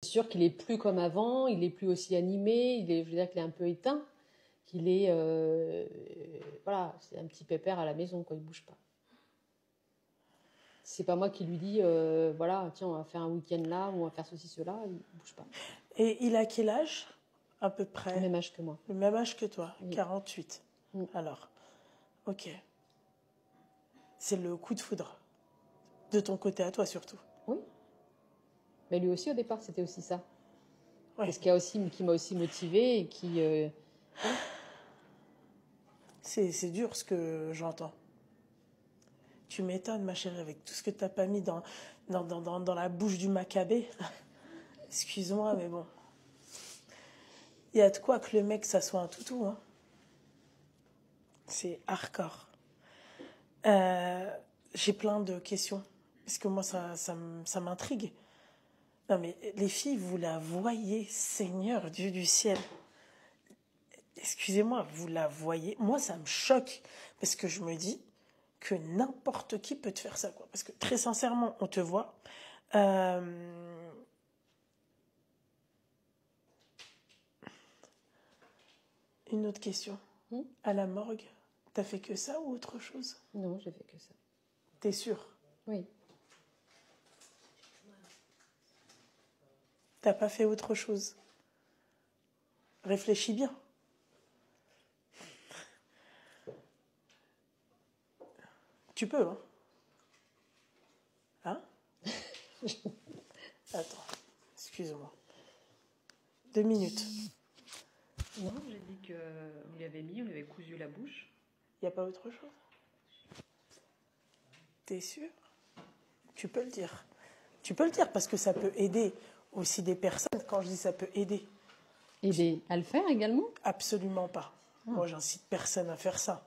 C'est sûr qu'il est plus comme avant, il est plus aussi animé, je veux dire qu'il est un peu éteint, qu'il est, voilà, c'est un petit pépère à la maison, quoi, il bouge pas. C'est pas moi qui lui dis, voilà, tiens, on va faire un week-end là, ou on va faire ceci, cela, il bouge pas. Et il a quel âge, à peu près? Le même âge que moi. Le même âge que toi, Oui. 48. Alors, ok. C'est le coup de foudre. De ton côté à toi, surtout. Oui. Mais lui aussi, au départ, c'était aussi ça. Ouais. C'est ce qui m'a aussi motivée et qui... C'est dur ce que j'entends. Tu m'étonnes, ma chérie, avec tout ce que tu n'as pas mis dans la bouche du Maccabée. Excuse-moi, mais bon. Il y a de quoi que le mec, ça soit un toutou. Hein. C'est hardcore. J'ai plein de questions. Parce que moi, ça m'intrigue. Non, mais les filles, vous la voyez, Seigneur, Dieu du ciel. Excusez-moi, vous la voyez. Moi, ça me choque. Parce que je me dis que n'importe qui peut te faire ça, quoi. Parce que très sincèrement, on te voit. Une autre question. À la morgue, t'as fait que ça ou autre chose? Non, j'ai fait que ça. T'es sûre? Oui. T'as pas fait autre chose? Réfléchis bien. Tu peux, hein? Hein? Attends, excuse-moi. 2 minutes. Non, j'ai dit qu'on lui avait mis, on lui avait cousu la bouche. Y a pas autre chose? T'es sûr? Tu peux le dire. Tu peux le dire parce que ça peut aider aussi des personnes. Quand je dis ça peut aider. Aider à le faire également? Absolument pas. Moi, j'incite personne à faire ça.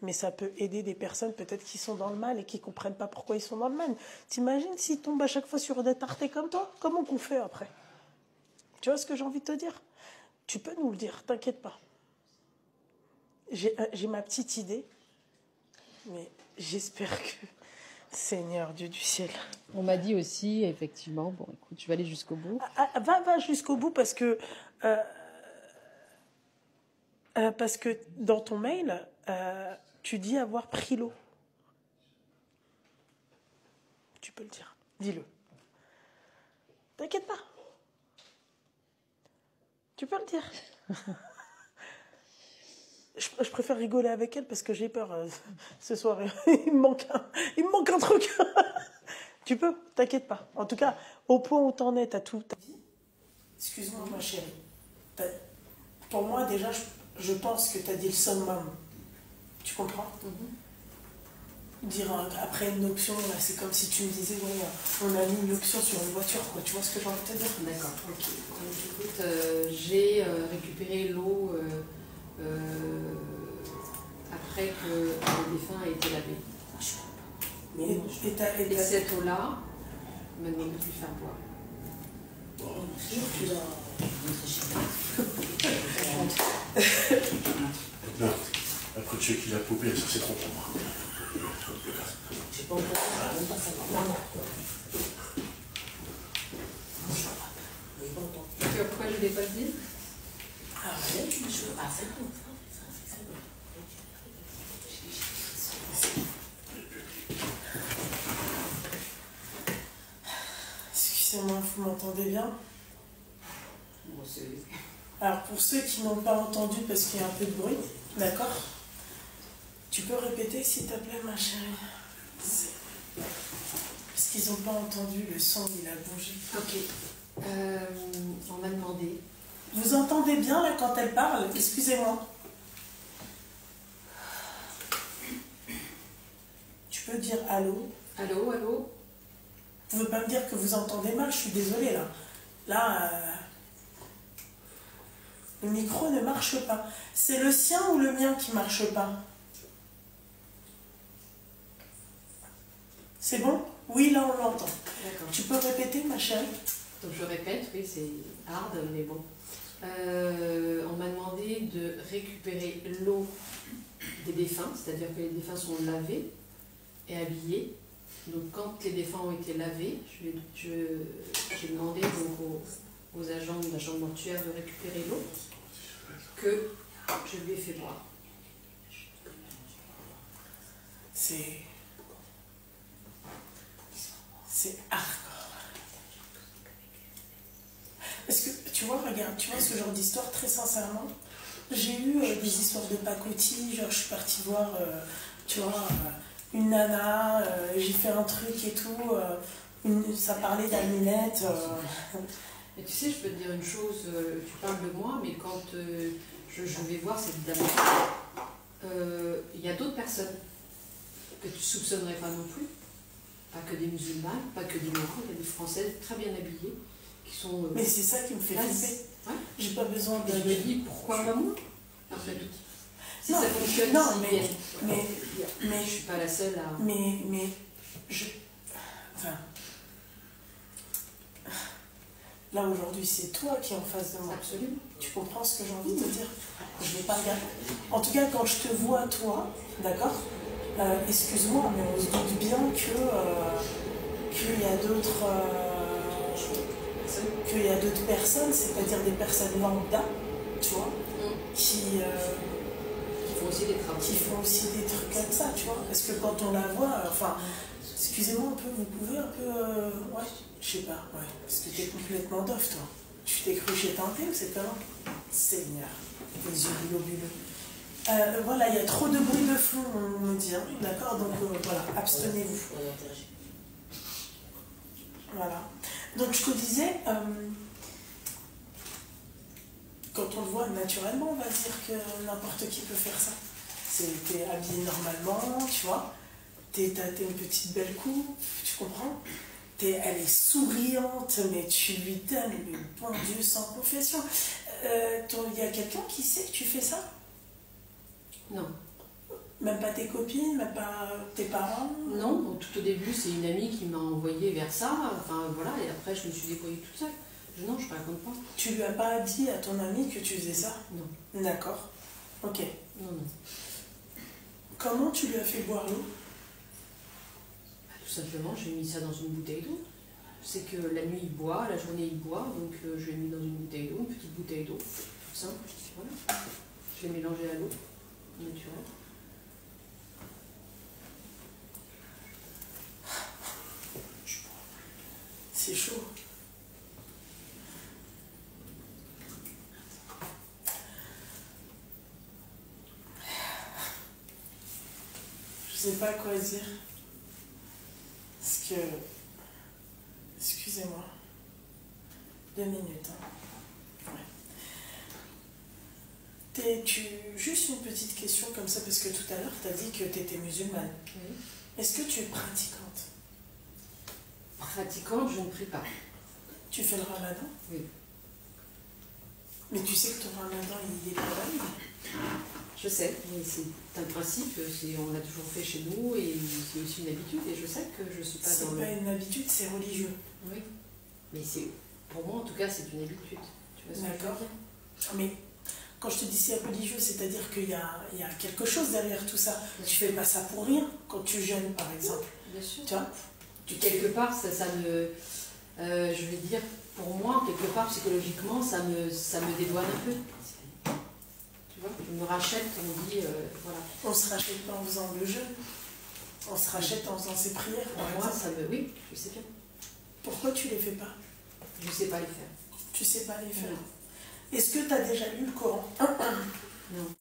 Mais ça peut aider des personnes peut-être qui sont dans le mal et qui ne comprennent pas pourquoi ils sont dans le mal. T'imagines s'ils tombent à chaque fois sur des tartés comme toi? Comment qu'on fait après? Tu vois ce que j'ai envie de te dire? Tu peux nous le dire, t'inquiète pas. J'ai ma petite idée, mais j'espère que... Seigneur Dieu du ciel. On m'a dit aussi, effectivement, bon, écoute, je vais aller jusqu'au bout. Va jusqu'au bout parce que dans ton mail, tu dis avoir pris l'eau. Tu peux le dire. Dis-le. T'inquiète pas. Tu peux le dire. Je préfère rigoler avec elle parce que j'ai peur ce soir. Il me manque un truc. Tu peux, t'inquiète pas. En tout cas, au point où t'en es, t'as tout. Excuse-moi, ma chérie. Pour moi, déjà, je pense que t'as dit le summum. Tu comprends? Dire après une option, là, c'est comme si tu me disais, oui, on a mis une option sur une voiture, quoi. Tu vois ce que j'ai envie de te dire? D'accord, ok. Donc, écoute, j'ai récupéré l'eau après que le défunt a été lavé. Et cette eau-là m'a demandé de lui faire boire. Non, après checker la poubelle, ça c'est trop pour moi. Pourquoi je ne l'ai pas dit? Excusez-moi, vous m'entendez bien? Alors pour ceux qui n'ont pas entendu parce qu'il y a un peu de bruit, d'accord? Tu peux répéter s'il te plaît, ma chérie? Parce qu'ils n'ont pas entendu, le son il a bougé. Ok. On m'a demandé. Vous entendez bien là quand elle parle? Excusez-moi. Tu peux dire allô? Allô, allô? Vous ne pouvez pas me dire que vous entendez mal, je suis désolée là. Là, le micro ne marche pas. C'est le sien ou le mien qui ne marche pas? C'est bon? Oui, là on l'entend. D'accord. Tu peux répéter, ma chérie? Donc je répète, oui, c'est hard, mais bon. On m'a demandé de récupérer l'eau des défunts, c'est-à-dire que les défunts sont lavés et habillés. Donc quand les défunts ont été lavés, j'ai demandé donc la chambre mortuaire de récupérer l'eau que je lui ai fait boire. C'est hardcore. Parce que, tu vois, regarde, tu vois ce genre d'histoire, très sincèrement, j'ai eu des histoires de pacotille, genre je suis partie voir, tu vois, une nana, j'ai fait un truc et tout, ça parlait d'amulette. Et tu sais, je peux te dire une chose, tu parles de moi, mais quand je vais voir cette dame, il y a d'autres personnes que tu ne soupçonnerais pas non plus. Pas que des musulmanes, pas que des noirs, il y a des Françaises très bien habillées qui sont... Mais c'est ça qui me fait flipper. Ouais. J'ai pas besoin de... Je me dis, pourquoi pas moi après tout. Si non, ça fonctionne, non, si mais je suis pas la seule à... Enfin... Là, aujourd'hui, c'est toi qui es en face de moi. Absolument. Tu comprends ce que j'ai envie de te dire? Je vais pas regarder. En tout cas, quand je te vois, toi, d'accord, excuse-moi, mais on se doute bien qu'il y a d'autres personnes, c'est-à-dire des personnes lambda, tu vois, qui font aussi des travaux. Qui font aussi des trucs comme ça, tu vois. Parce que quand on la voit, enfin, excusez-moi un peu, vous pouvez un peu, ouais, je sais pas, ouais, parce que t'es complètement dof, toi. Tu t'es cru chez Tinté ou c'est comment? Seigneur, les yeux globuleux. Voilà, il y a trop de bruit de fond, on me dit, hein, d'accord, donc voilà, abstenez-vous. Voilà. Donc je te disais, quand on le voit naturellement, on va dire que n'importe qui peut faire ça. T'es habillé normalement, tu vois, t'as une petite belle coupe, tu comprends? Elle est souriante, mais tu lui donnes le bon Dieu sans confession. Il y a quelqu'un qui sait que tu fais ça? Non. Même pas tes copines, même pas tes parents? Non, donc, tout au début, c'est une amie qui m'a envoyée vers ça, enfin voilà, et après je me suis débrouillée toute seule. Non, je ne raconte pas. Tu lui as pas dit à ton ami que tu faisais ça? Non. D'accord. Ok. Non, non. Comment tu lui as fait boire l'eau? Tout simplement, j'ai mis ça dans une bouteille d'eau. C'est que la nuit il boit, la journée il boit, donc je l'ai mis dans une bouteille d'eau, une petite bouteille d'eau, tout simple. Voilà. Je l'ai mélangé à l'eau naturelle. C'est chaud. Je sais pas quoi dire. Parce que... Excusez-moi. 2 minutes. Hein. Ouais. Juste une petite question comme ça, parce que tout à l'heure, tu as dit que tu étais musulmane. Oui. Est-ce que tu es pratiquante? Pratiquante, je ne prie pas. Tu fais le ramadan? Oui. Mais tu sais que ton ramadan, il est pas valide? Je sais, mais c'est un principe, on l'a toujours fait chez nous et c'est aussi une habitude. Et je sais que je ne suis pas dans le... C'est pas une habitude, c'est religieux. Oui. Mais pour moi, en tout cas, c'est une habitude. Tu vois ce que je veux D'accord. dire? Mais quand je te dis c'est religieux, c'est-à-dire qu'il y a quelque chose derrière tout ça. Tu fais pas ça pour rien quand tu jeûnes, par exemple. Bien sûr. Tu vois? Quelque part, ça me... je vais dire, pour moi, quelque part, psychologiquement, ça me dédouane un peu. Tu vois, je me rachète, on dit, voilà. On se rachète pas en faisant le jeûne. On se rachète en faisant ses prières. Pour moi, oui, je sais bien. Pourquoi tu les fais pas? Je sais pas les faire. Tu sais pas les faire. Non. Est-ce que tu as déjà lu le Coran? Non.